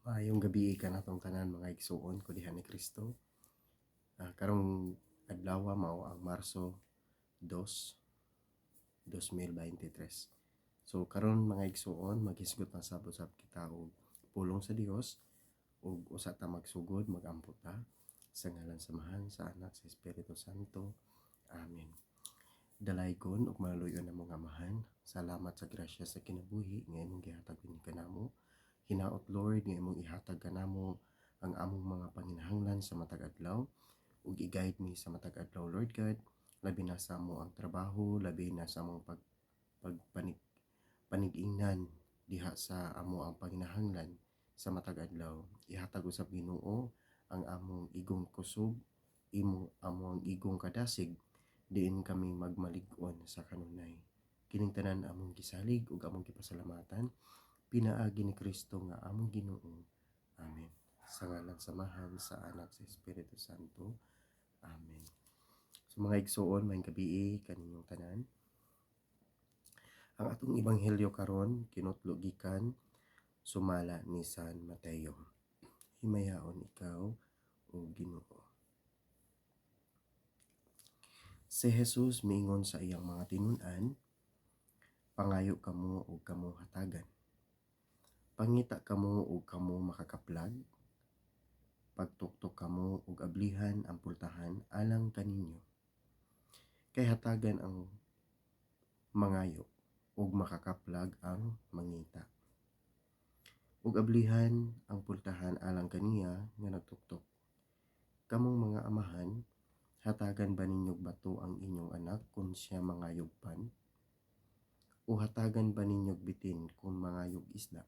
Maayong gabi ka natong tanan mga igsuon ko diha ni Kristo. Karong adlaw mao ang Marso 2, 2023. So karon mga igsuon maghisgot na sabot-sab kita og pulong sa Dios ug usa ta magsugod magampo ta sa ngalan sa Mahal sa Anak sa Espiritu Santo. Amen. Dalaygon ug maluyon na mga amahan. Salamat sa grasya sa kinabuhi nga imong gihatag kanamo. Hinaot Lord nga imong ihatag kanamo ang among mga panginahanglan sa matag adlaw ug i-guide mi sa matag adlaw Lord God, labi na sa amo ang trabaho, labi na sa among panig-ingnan diha sa amo ang panginahanglan sa matag adlaw. Ihatag usab Ginoo ang among igong kusog, among igong kadasig diin kami magmalig-on sa kanunay. Kining tanan among gisalig ug among gipasalamatan pinaagi ni Kristo nga among Ginoo. Amen. Sa ngalan sa Mahal sa Anak sa Espiritu Santo. Amen. So mga igsuon, maayong gabi kaninyong tanan. Ang atong ebanghelyo karon kinutlo gikan sumala ni San Mateo. Himayaon ikaw o Ginoo. Si Jesus miingon sa iyang mga tinun-an, pangayo kamo ug kamo hatagan. Pangita kamo ug kamo makakaplag. Pagtuktok kamo ug ablihan ang pultahan alang kaninyo. Kay hatagan ang mangayo ug makakaplag ang mangita. Ug ablihan ang pultahan alang kaniya nga nagtuktok. Kamong mga amahan, hatagan ba ninyog bato ang inyong anak kung siya mangayog pan? O hatagan ba ninyog bitin kung mangayog isda?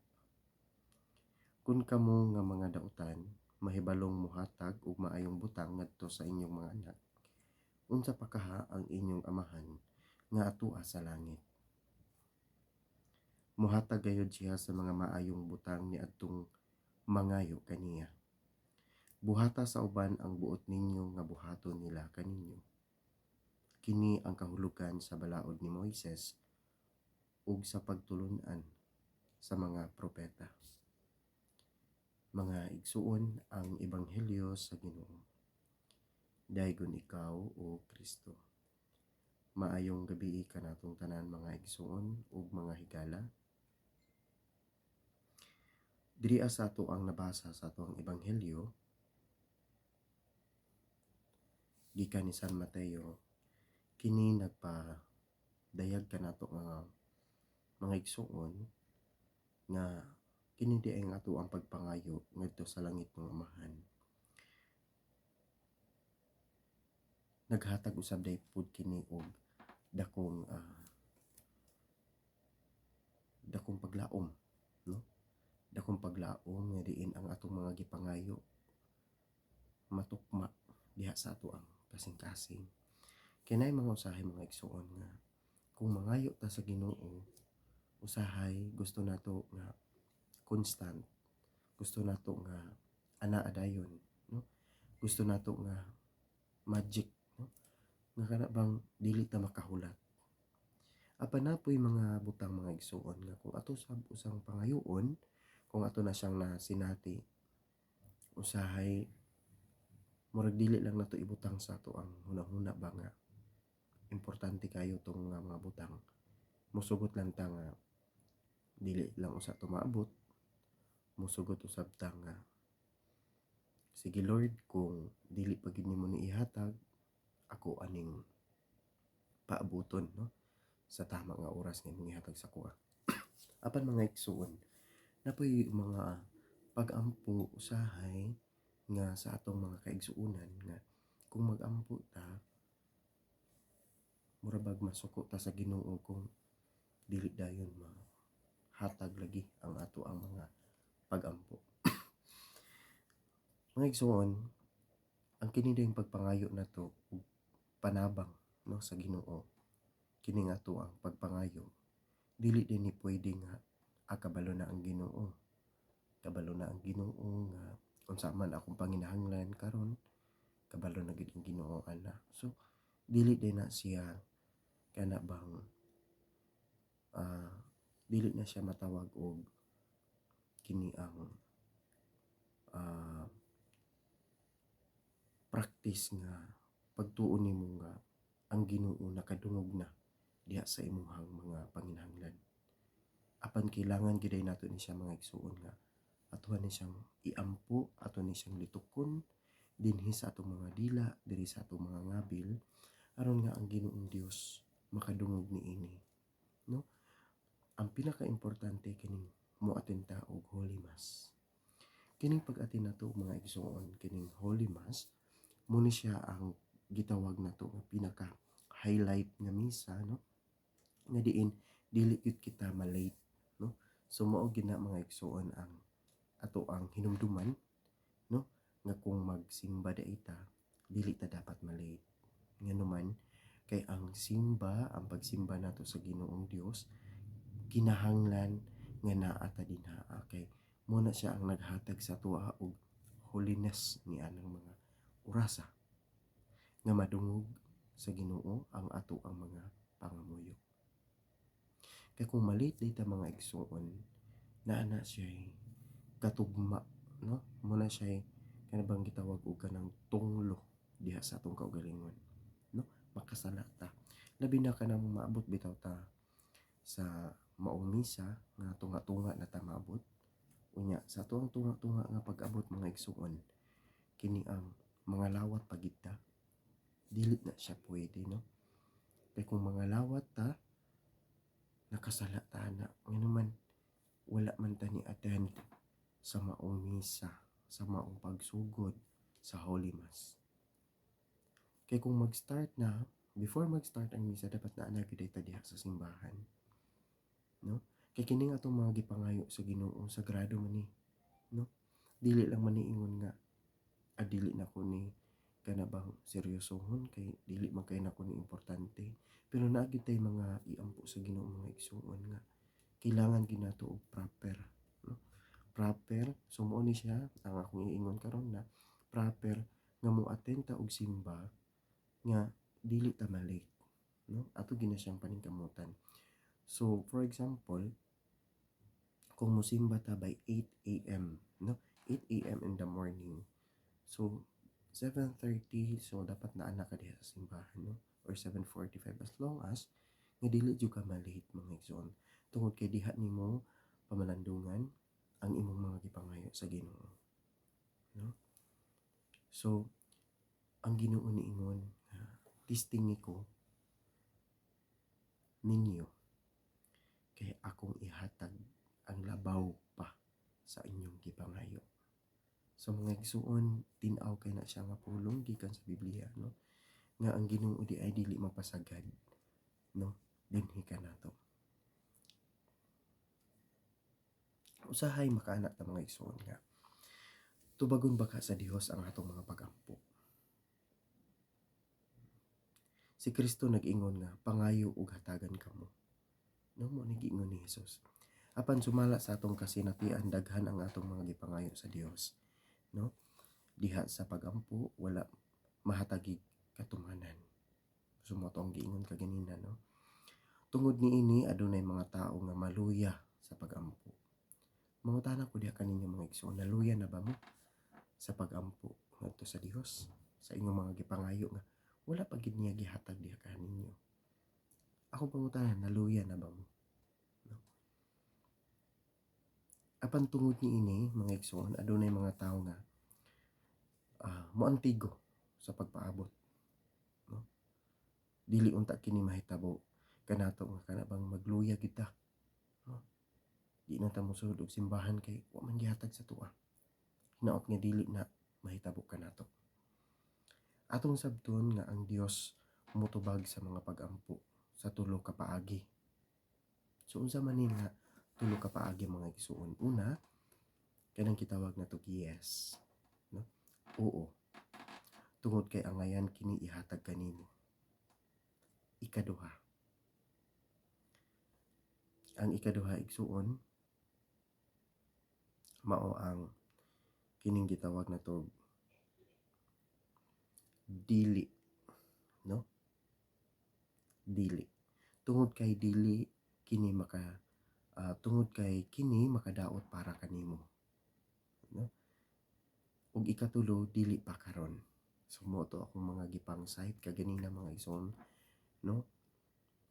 Kung kamo nga mga dautan, mahibalong muhatag ug maayong butang ngadto sa inyong mga anak, unsa pa kaha ang inyong amahan nga atoa sa langit? Muhatag gayud siya sa mga maayong butang niadtong mangayo kaniya. Buhata sa uban ang buot ninyo nga buhaton nila kaninyo. Kini ang kahulugan sa balaod ni Moises ug sa pagtulun-an sa mga propeta. Mga igsuon, ang ebanghelyo sa Ginoo. Daygon ikaw o Kristo. Maayong gabi kanatong tanan mga igsuon ug mga higala. Diri sa ato ang nabasa sa atong ebanghelyo gikan ni San Mateo, kini nagpadayag kanato nga mga igsuon nga kini di ay nga ato ang pagpangayo ngadto sa langit ng Amahan. Naghatag usab day pud kini og dakong paglaom, no? Dakong paglaom nga diin ang atong mga gipangayo matukma diha sa ato ang kasing-kasing. Kinay mga usahay mga igsuon nga kung mangayo ta sa Ginoo, usahay gusto nato nga constant, gusto nato nga anaa dayon, no? Gusto nato nga magic, no? Nga kana bang dili ta makahulat. Apan napoy mga butang mga igsuon nga kung ato sab usang pangayoon, kung ato na siyang nasinati, usahay murag dili lang nato ibutang sa ato ang hunahuna ba nga importante kayo tong mga butang. Musugot lang ta nga dili lang usa to maabot. Musugot usab ta nga sige Lord, kung dili pa gid nimo ni ihatag, ako aning paabuton, no? Sa tama nga oras nga imong ihatag sa kuha. Apan mga igsuon, napoy mga pag-ampo usahay nga sa atong mga kaigsuonan nga kung mag-ampo ta, murabag masuko ta sa Ginoo kung dili dayon mahatag lagi ang ato ang mga pag-ampo. Mga igsuon, ang kini dayong pagpangayo nato ug panabang, no, sa Ginoo, kini nga ato ang pagpangayo, dili din ni pwede nga kabalo na ang Ginoo. Kabalo na ang Ginoo nga unsa man akong panginahanglan karon, kabalo na gid ang Ginoo ana. So dili din na siya kana bang dili na siya matawag og kini ang practice nga pagtuon nimo nga ang Ginoo nakadungog na diha sa imuhang mga panginahanglan. Apan kailangan gyud nato ni siya mga igsuon nga atuhan ni siyang iampo, ato ni siyang litukon dinhi sa atong mga dila, diri sa atong mga ngabil aron nga ang Ginoong Dios makadungog niini, no? Ang pinaka-importante kining moattend ta og Holy Mass. Kining pag-attend nato mga igsuon kining Holy Mass mo ni siya ang gitawag nato nga pinaka highlight nga misa, no? Nga diin dili gyud kita malate, no? So mao gyud na mga igsuon ang ato ang hinumduman, no? Nga kung magsimba dai ta dili ta dapat malate. Nganuman kay ang simba, ang pagsimba nato sa Ginoong Dios kinahanglan nga naa ta dinha kay mo na siya ang naghatag sa tuwa og holiness ni anang mga orasa nga madungog sa Ginoo ang ato ang mga pangamuyo. Kay kung malate day ta mga igsuon, naa siya katugma, no? Muna siya kanabang gitawag og kanang tunglo diha sa atong kaugalingon, no? Makasala ta. Labi na kanang maabot bitaw ta sa maong misa nga tunga-tunga na ta maabot. Unya sa atong tunga-tunga nga pag-abot mga igsuon, kini ang mga lawat pagid ta. Dili na siya pwede, no? Kay kung mga lawat ta nakasala ta na nganuman wala man ta ni attend sa maong misa, sa maong pagsugod sa Holy Mass. Kay kung mag-start na, before mag-start ang misa dapat na gyud ta diha sa simbahan, no? Kay kining atong mga gipangayo sa Ginoo sagrado man ni, no? Dili lang man niingon nga dili na ko ni kanabang seryosohon kay dili man kay nako ni importante, pero naa gyud tay mga iampo sa Ginoo mga igsuon nga kailangan gyud nato og proper, no? Proper, so mao ni siya ang akong iingon karon na proper nga mo-attend ta og simba nga dili ta malate, no? Ato gina siyang paningkamutan. So for example, kung mosimba ta by 8 a.m., no? 8 a.m. in the morning. So 7:30, so dapat naa ka diha sa simbahan, no? Or 7:45 as long as nga dili jud ka malate mga igsoon. Tungod kay diha nimo pamalandungan ang imong mga gipangayo sa Ginoo, no? So ang Ginoo niingon tistingi ko ninyo kay akong ihatag ang labaw pa sa inyong gipangayo. So mga igsuon, tin-aw kay na siya nga pulong gikan sa Biblia, no? Nga ang Ginoo di ay dili mapasagad, no? Dinhi ka nato. Usahay makaana ta mga igsuon nga tubagon baka sa Dios ang atong mga pagampo. Si Kristo nag-ingon nga pangayo ug hatagan kamo, no? Mo nag-ingon ni Jesus. Apan sumala sa atong kasinatian daghan ang atong mga gipangayo sa Dios, no? Diha sa pagampo wala mahatagig katumanan. So mo ang giingon kaganina, no? Tungod niini adunay mga tao nga maluya sa pagampo. Mangutana ko diha kaninyo mga igsoon, naluya na ba mo sa pagampo ngadto sa Dios sa inyong mga gipangayo nga wala pa gid niya gihatag diha kaninyo? Ako pangutana, naluya na ba mo? No? Apan tungod niini mga igsoon adunay mga tao nga moantigo sa pagpaabot, no? Dili unta kini mahitabo kanato nga kanabang magluya gid ta, no? Di na ta mosulod og simbahan kay wa man gihatag sa tuwa. Hinaot nga dili na mahitabo kanato. Atong sabton nga ang Dios motubag sa mga pagampo sa tulo ka paagi. So unsa man ni nga tulo ka paagi mga igsuon? Una, kanang gitawag nato yes, no? Oo. Tungod kay angayan kini ihatag kanimo. Ikaduha. Ang ikaduha igsuon mao ang kining gitawag nato dili, no? Dili. Tungod kay dili kini tungod kay kini makadaot para kanimo, no? Ug ikatulo dili pa karon. So mo to akong mga gipang site kaganina mga igsoon, no?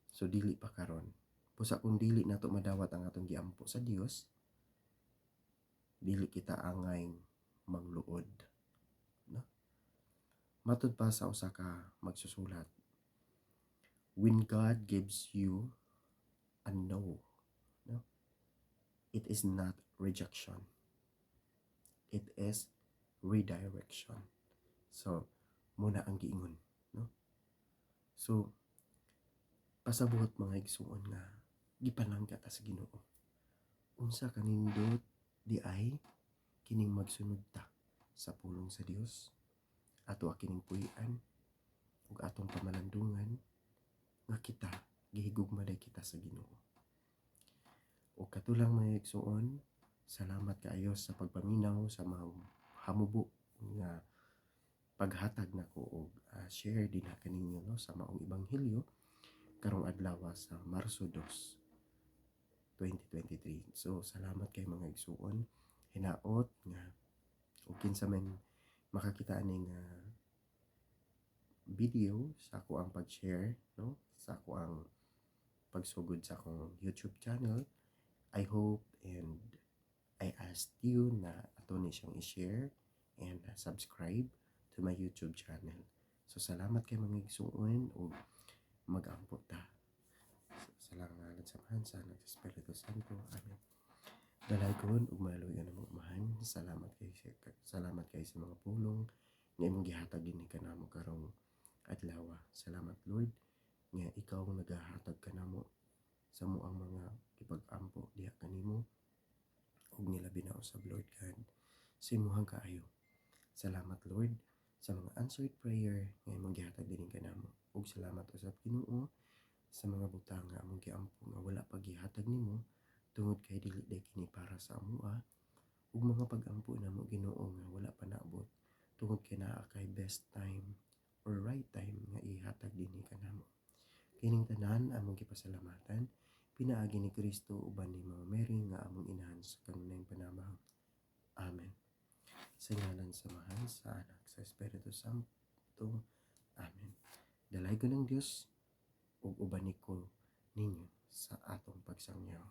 So dili pa karon. Pusa kung dili nato madawat ang atong giampo sa Dios, dili kita angay mangluod, no? Matud pa sa usa ka magsusulat, when God gives you a no, no, it is not rejection, it is redirection. So muna ang giingon, no? So pasabot mga igsuon nga gipanangga ta sa Ginoo. Unsa kanindot di ay kining magsunod ta sa pulong sa Dios, ato kining puy-an ug atong pamalandungan nga kita gihigugmaday kita sa Ginoo. O katulang mga igsuon, salamat kaayo sa pagpaminaw sa mga hamubo nga paghatag nako og share din na kaninyo, no, sa maong ebanghelyo karong adlaw sa Marso 2, 2023. So salamat kay mga igsuon, hinaot nga ug kinsa man makakita aning video sa ako ang pag-share, no, sa ako ang pagsugod sa akong YouTube channel. I hope and I ask you na ato ni siyang i-share and subscribe to my YouTube channel. So salamat kay mga igsuon ug mag-ampo ta. Sa ngalan sa Amahan, sa Anak, sa Espiritu Santo. Amen. Dalaygon ug maluyon ang mga amahan. Salamat kay sa mga pulong nga imong gihatag dinhi kanamo karong adlaw. Salamat Lord nga ikaw ang nagahatag kanamo sa moang mga ipag-ampo diha kanimo ug nilabi na usab Lord God sa imong kaayo. Salamat Lord sa mga answered prayer nga imong gihatag dinhi kanamo ug salamat usab Ginoo sa mga butang nga among giampo nga wala pa gihatag nimo tungod kay dili day kini para sa amoa ug mga pag-ampo namo Ginoo nga wala pa naabot tungod kay naa kay best time or right time nga ihatag dinhi kanamo. Kining tanan among gipasalamatan pinaagi ni Kristo uban ni Mama Mary nga among inahan sa kanunayng panamahon. Amen. Sa ngalan sa Amahan, sa Anak, sa Espiritu Santo. Amen. Dalaygon ng Dios ug ubaniko ninyo sa atong pagsangyaw.